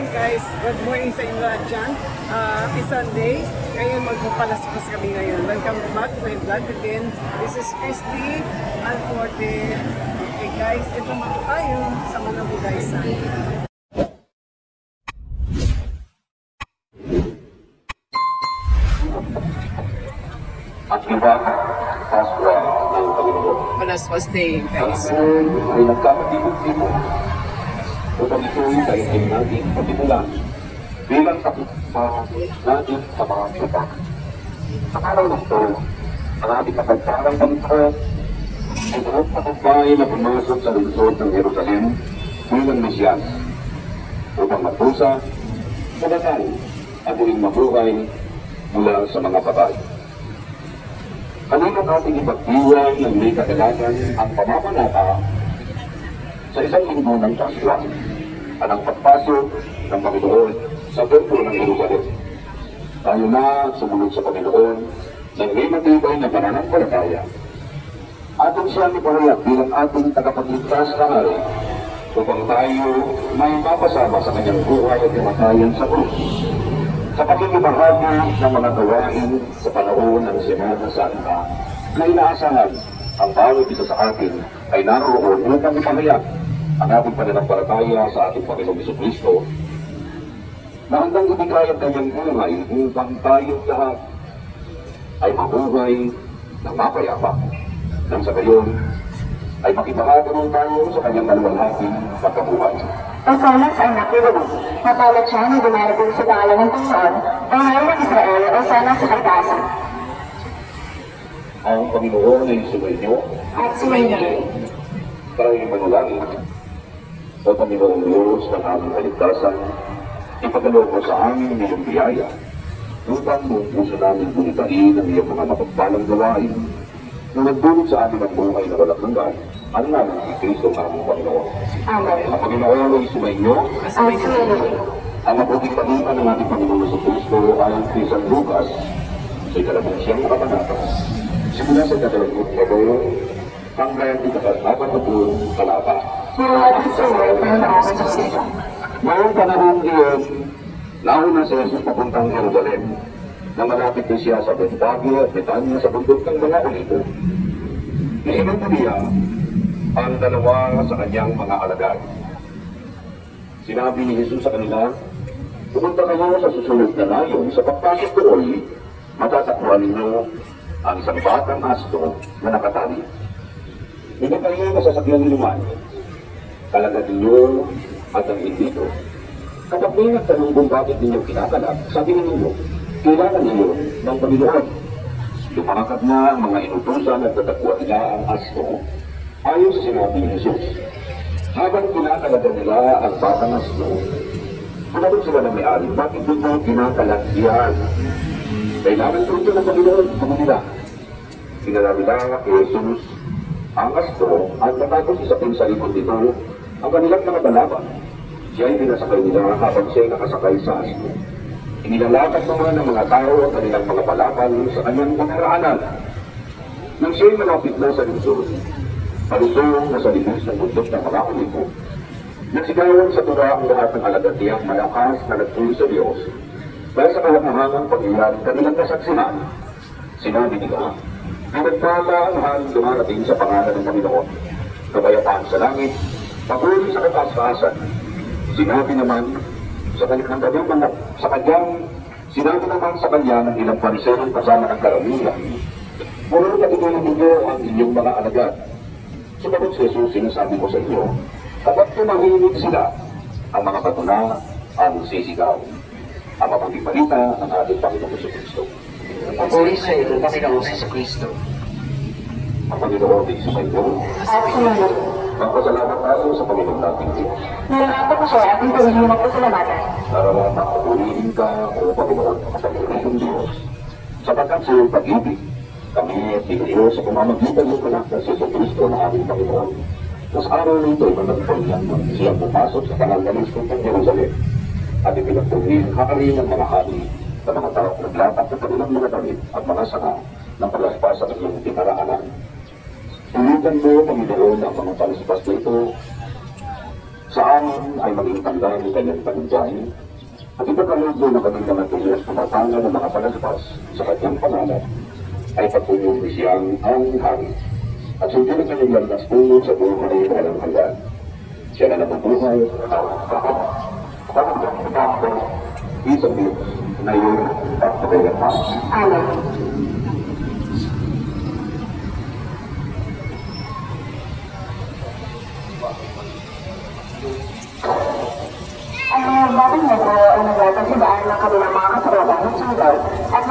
morning guys. Good morning sa inyo lahat dyan. Happy Sunday. Ngayon magpapalaspas kami ngayon. Welcome back to my vlog again. This is Christy Alforte. Okay guys, ito mga tayo sa Manabugaysan. At iba, Paswa ng Panginoon. Palaspas day guys. Ay nagkakatibig-tibig upang ito'y kainin natin patimulan bilang kapitbahay natin sa mga kita. Sa araw na ito, ang ating kapagparang bangkot ay buong kapagbahay na pumasok sa lungsod ng Jerusalem bilang Mesiyas upang magpusa, mabatay at muling mabuhay mula sa mga patay. Kanina ating ipagdiwang ng may kadalasan ang pamamanata sa isang linggo ng Paswa at ang pagpasok ng Panginoon sa templo ng Jerusalem. Tayo na sumunod sa Panginoon ng may matibay na pananampalataya. Ating siya ipahayag bilang ating tagapagligtas na hari upang tayo may mapasama sa kanyang buhay at kamatayan sa krus. Sa pagkikibahagi ng mga gawain sa panahon ng Semana Santa na inaasahan ang bawat isa sa atin ay naroon upang ipahayag ang ating pananampalataya sa ating Panginoong Jesucristo na handang ibigay ang kanyang buhay upang tayong lahat ay mabuhay ng mapayapa nang sa gayon ay makibahagi rin tayo sa kanyang maluwalhating pagkabuhay. Ang salas ay nakiluwi. Napalat siya na dumarating sa pangalan ng Panginoon, ang ngayon ng Israel o sana sa kaitasan. Ang Panginoon ay sumainyo At sumainyo rin. tayo manalangin. O Panginoong Diyos ng aming kaligtasan, ipagkaloob mo sa amin ang iyong biyaya upang buong puso namin bunitain ang iyong mga mapagpalang gawain na nagdulot sa amin ang buhay na walang hanggan, ang namin si Kristo ng aming Panginoon. Amen. Ang Panginoon ay sumainyo. At sumainyo rin. Ang mabuting balita ng ating Panginoon sa Kristo ayon kay San Lucas sa ika-11 na kabanata. Simula sa ika-12 hanggang ika-14 talata. Mga pagsuway ng mga Diyos. Mayroong panahon iyon, nauna si Jesus papuntang Jerusalem na malapit na siya sa Betfage at Betania sa bundok ng mga Olivo. Isinunod niya ang dalawa sa kanyang mga alagad. Sinabi ni Jesus sa kanila, pumunta kayo sa susunod na layon, sa pagpasok doon, matatagpuan ninyo ang isang batang asto na nakatali. Hindi kayo masasakyan luman, kalagad ninyo at ang indito. Kapag may nagtanong kung bakit ninyo kinakalag, sabi ninyo, kailangan ninyo ng Panginoon. Lumakad na ang mga inutusan at tatagpuan nila ang asto ayon sa sinabi ni Jesus. Habang kinakalagan nila ang batang asto, sumagot sila ng may-ari, bakit ninyo kinakalag yan? Kailangan ko ito ng Panginoon, sabi nila. Sinala nila kay Jesus ang asto at matapos isapin sa likod nito ang kanilang mga balaban. Siya ay pinasakay nila habang siya ay nakasakay sa asto. Inilalakad naman ng mga tao at kanilang mga balaban sa kanyang pangharaanan. Nang siya ay malapit na sa lungsod, palusong na sa libos ng bundok ng mga Olivo, nagsigawan sa tura ang lahat ng alagad niyang malakas na nagtuloy sa Diyos dahil sa kawakangang pag-iyan kanilang kasaksihan. Sinabi nila, pinagpapaanuhan dumarating sa pangalan ng Panginoon, kapayapaan sa langit, paguli sa kataas-taasan. Sinabi naman sa kanya ng ilang parisero kasama ng karamihan, mula katigalan ninyo ang inyong mga alagad. Sumagot si Jesus, sinasabi ko sa inyo, kapag tumahimik sila, ang mga batuna ang sisigaw. Ang mabuting balita ng ating Panginoong Jesucristo. Pagpuri sa iyo, Panginoong Jesucristo. Ang Panginoon ay sumainyo. At sumainyo rin. Magpasalamat tayo sa Panginoon nating Diyos. Nalangatan ko siya at hindi ko rin magpasalamatan. Narawan na pagpurihin ka o Panginoon sa Panginoon Diyos. Sapagkat sa iyong pag-ibig, kami at ikayo sa pamamagitan ng anak na si Jesucristo na aming Panginoon. Mas araw nito ay managpagyan mo siyang pumasok sa pananggalis ng Jerusalem at ipinagpugin ang kakaliin ng mga hari sa mga tao naglapat ng kanilang mga damit at mga sanga ng palaspas sa kanyang tinaraanan. Tulutan mo, Panginoon, ang mga palaspas na ito sa amin ay maging tanda ni kanyang tagumpay at ipagkaloob na kaming mga Diyos na matanga ng mga palaspas sa kanyang pangalan ay patuloy siyang ang hari at sundin ang kanyang landas tungo sa buhay na walang hanggan. Siya na nabubuhay isang Diyos na yun at pagkakapas. Amen. Ang mga batang ito ay nagtatagsidaan ng kanilang mga kasarapan ng sugal at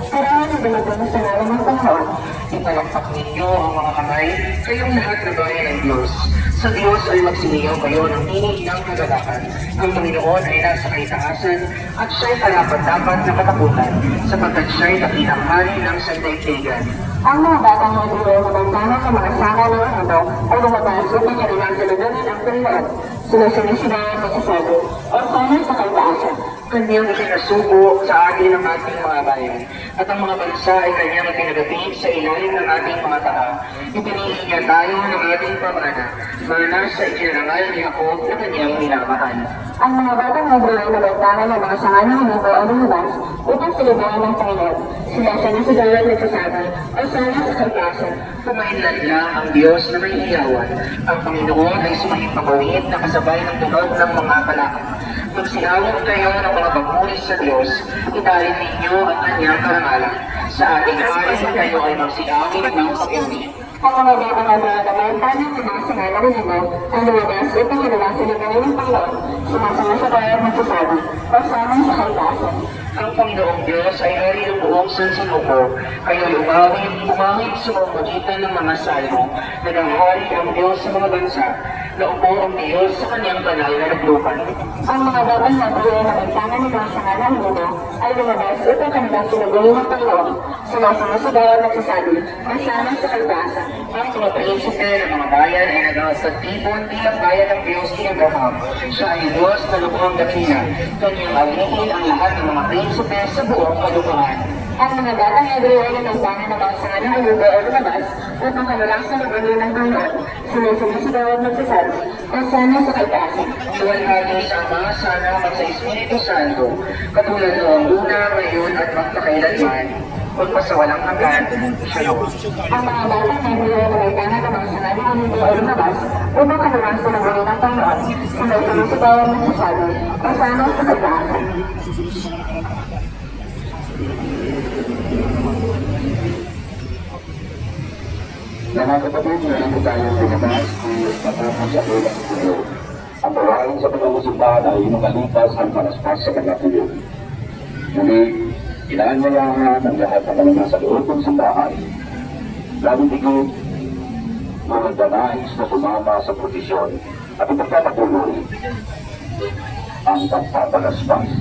kailangan na binigyan sa ngalan ng Panginoon. Ipalakpak ninyo ang mga kamay, kayong lahat na bayan ng Diyos. Sa Diyos ay magsinigaw kayo ng tinig ng kagalakan. Ang Panginoon ay nasa kaitaasan at siya'y karapat-dapat na katakutan, sapagkat siya'y dakilang hari ng sandaigdigan. Ang mga batang nagduro na bantana sa mga sanga ng mundo ay lumabas upang kanilang saludunin ang Panginoon. Sila sinisigayan at sasabi, o sana sa kaitaasan. Kanyang isinasubo sa atin ang ating mga bayan, at ang mga bansa ay kanyang pinagating sa ilalim ng ating mga taha. Ipinili niya tayo ng ating pamana, mana sa ikinangal ni Jacob na kanyang minamahal. Ang mga batang nagduro na bantana ng mga sanga ng mundo ay lumabas upang saludunin ng Panginoon. Sila sinisigayan at sasabi, o sana sa kaitaasan. Pumainlad lang ang Diyos na may iyawan. Ang Panginoon ay sumahipagawid na kasabay ng tunog ng mga kalakal. Magsinawag kayo ng mga baguri sa Diyos, italin ninyo ang kanyang karangalan. Sa ating hari kayo ay magsinawag ng pag-uni. Ang mga batang nagduro na bantana ng mga sanga ng mundo ay lumabas upang kanilang saludunin ng Panginoon. Sila sinisigayan at sasabi, o sana sa kaitaasan. Ang Panginoong Diyos ay hari ng buong sansinuko. Kayo umawit sa pamamagitan ng mga salmo. Naghahari ang Diyos sa mga bansa. Naupo ang Diyos sa kanyang banal na luklupan. Ang mga batang nagduro na bantana ng mga sanga ng mundo ay lumabas upang kanilang saludunin ng Panginoon. Sila sinisigayan at sasabi, o sana sa kaitaasan. Ang mga prinsipe ng mga bayan ay nagkasagtipon bilang bayan ng Diyos ni Abraham. Siya ay Diyos na lubhang dakila. Kanyang alihin ang lahat ng mga prinsipe sa buong kalupahan. Ang mga batang nagduro na bantana ng mga sanga ng mundo ay lumabas upang kanilang saludunin ng Panginoon. Sila sinisigayan at sasabi, o sana sa kaitaasan. Luwalhati sa Ama, sa Anak at sa Espiritu Santo, katulad noong una, ngayon at magpakailanman, magpasawalang hanggan. Shalom. Ang mga batang nagduro na bantana ng mga sanga ng mundo ay lumabas upang kanilang saludunin ng Panginoon. Sila sinisigayan at sasabi, o sana sa kaitaasan. Mga kapatid, nandito tayo sa labas matapos sa ulang puyo. Ang bawain sa pagkamusimbahan ay makalipas ang palaspas sa mga puyo. Muli, inaanyayahan ang lahat ng mga nasa loob ng simbahan. Lalong tigit, mga danais na sumama sa prosesyon at ipagpapatuloy ang pagpapalaspas.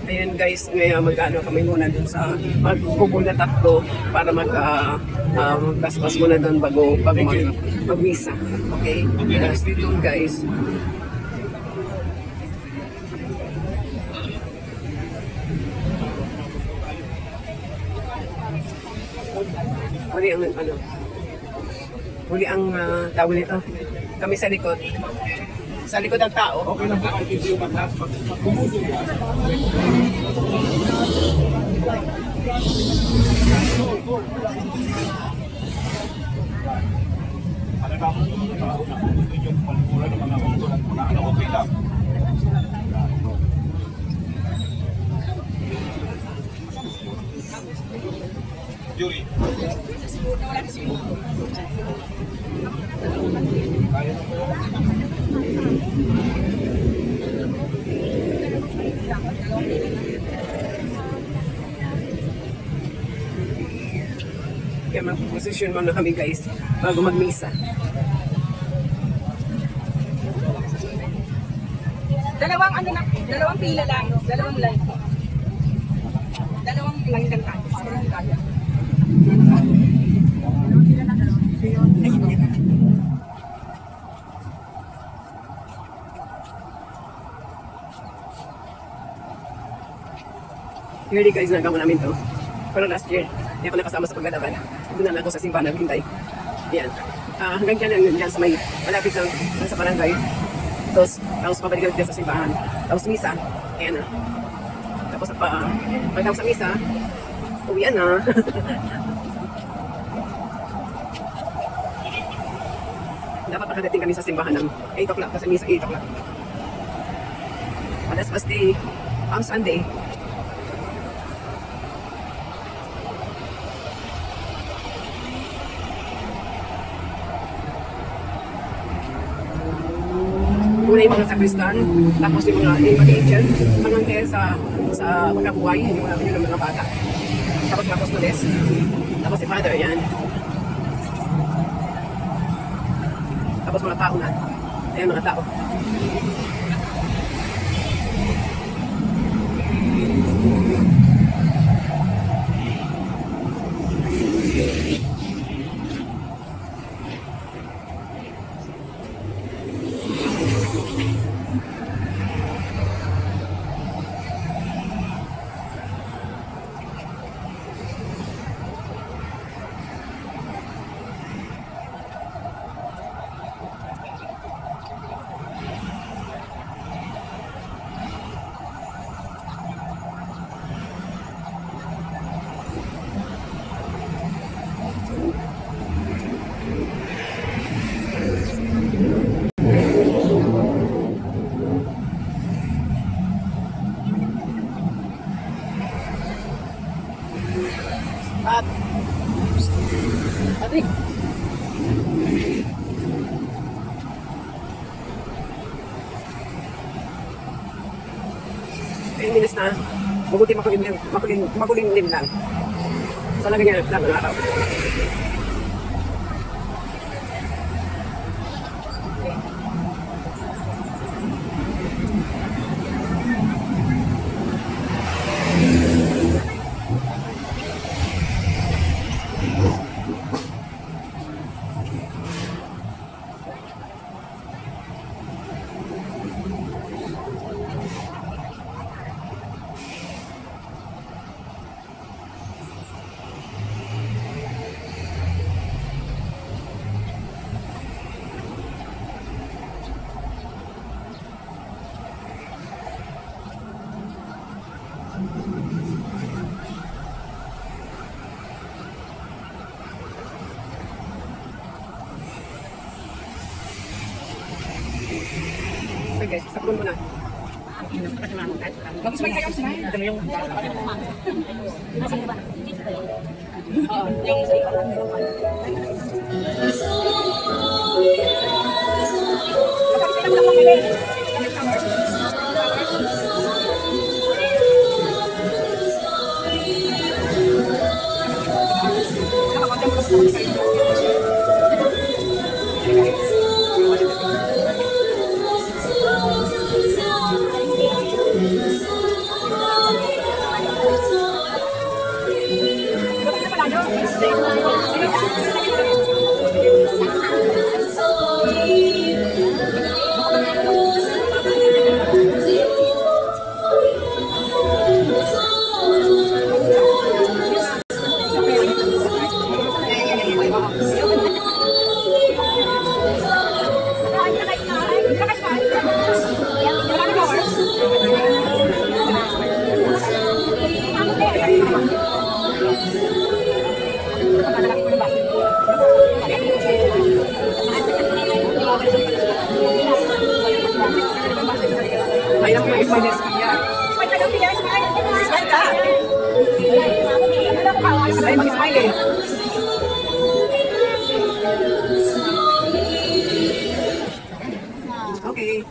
Ayan guys, ngayon mag-ano kami muna dun sa magkubo na tatlo para magpaspas muna dun bago mag-misa. Okay? Stay tuned guys. Huli ang ano? Huli ang tawag nito. Kami sa likod. Sa likod ng tao. Okay lang ba? Yuri. Kaya mag-position muna kami guys bago mag-misa. Dalawang pila lang, dalawang line. Dalawang line lang tayo. Yearly guys, nagawa namin to. Pero last year, hindi ako nakasama sa paglalakad. Doon na ako sa simbahan naghintay. Yan. Hanggang dyan sa may malapit lang sa barangay. Tapos pabalik dyan sa simbahan. Tapos misa. Ayan na. Tapos pagkatapos sa misa, uwian na. Dapat nakadating kami sa simbahan ng 8 o'clock kasi misa 8 o'clock. Alas pasti Sunday. Una yung mga sakristan, tapos yung mga agent, manunte sa pagkabuhay, yung mga bata. Tapos mga apostoles, tapos si Father, yan. Tapos mga tao na. Ayan mga tao. Ate. 10 minutes na. Mabuti makulimlim lang. Sa lagay niya lang ang araw. Okay guys, sakon mo na. Mag-smile kayo, smile. Ito yung... yung... Ay, naku, mag-smile na siya. Smile ka! Ay, mag-smile eh. Okay.